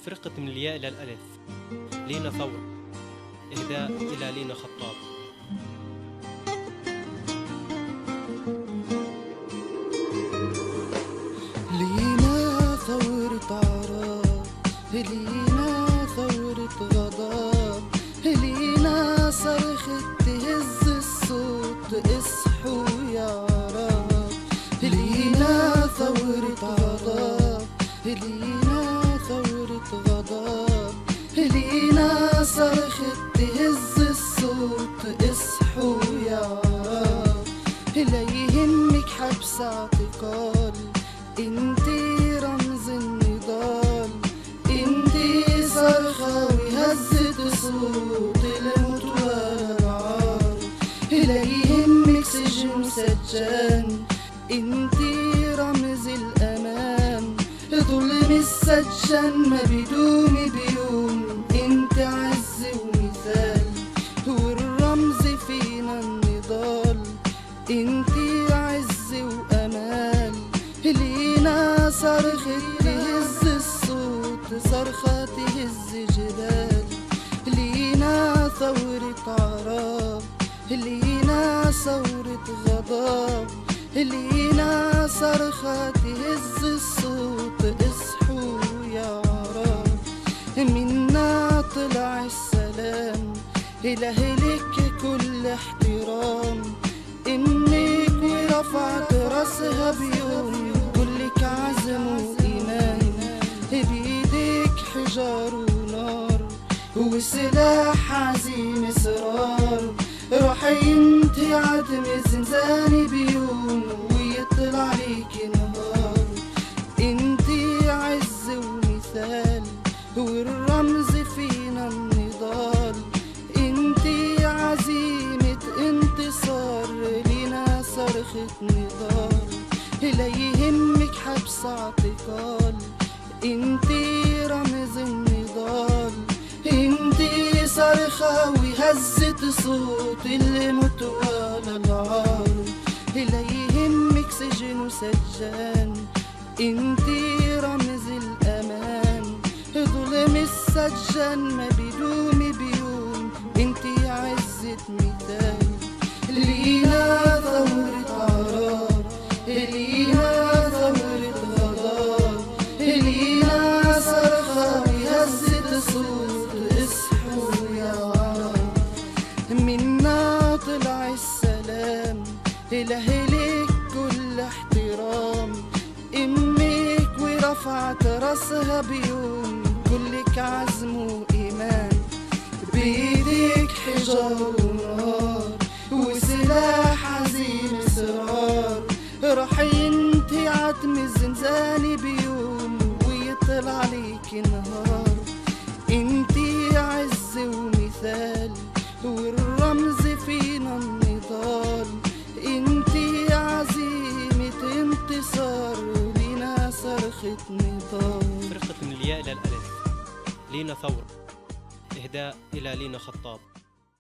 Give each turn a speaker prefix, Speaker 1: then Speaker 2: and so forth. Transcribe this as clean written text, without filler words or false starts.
Speaker 1: فرقة من الياء إلى الألف. لينا ثورة، إهداء إلى لينا خطاب.
Speaker 2: لينا ثورة عراق، لينا ثورة غضب، لينا صرخة تهز الصوت اصحوا يا عراق. لينا ثورة عراق، لينا ثورة غضب، لينا صرخة تهز الصوت اصحوا يا عراق. لا يهمك حبس اعتقال، انتي رمز النضال، انتي صرخة وهزت صوت الموت والعار. لا يهمك سجن سجان، انتي رمز الامان، ظلم السجان ما بيدوم بيوم، انت عز ومثال والرمز فينا النضال، انتي عز وامال. لينا صرخة تهز الصوت، صرخة تهز جبال. لينا ثورة عراق، لينا ثورة غضب، لينا صرخة تهز الصوت اصحوا يا عراق. منا طلع السلام، لأهلك كل احترام، إنك ورفعت راسها بيوم كلك عزم وإيمان. بإيدك حجار ونار وسلاح عزيم إصرار، روحي انتي عدم الزنزاني بيوم ويطلع عليكي نهار. انتي عز ومثال والرمز فينا النضال، انتي عزيمة انتصار، لينا صرخة نضال. لا يهمك حبس اعتقال، انتي رمز النضال، انتي صرخة وهزت صوت الموت والعار. لا يهمك سجن وسجان، انتي رمز الامان، ظلم السجان ما بيدوم بيوم، انتي عزة مثال. لينا ثورة عراق، لينا ثورة غضب، لينا صرخة وهزت صوت اصحوا يا عراق. منا طلع السلام، لأهلك كل احترام، امك ورفعت راسها بيوم كلك عزم وإيمان. بإيدك حجار ونار وسلاح عزيم إصرار، روحي انتي عتم الزنزاني بيوم ويطلع عليكي نهار. انتي عز ومثال والرمز فينا النضال، انتي عزيمة انتصار، لينا صرخة نضال.
Speaker 1: فرقة من الياء إلى الألف. لينا ثورة، إهداء إلى لينا خطاب.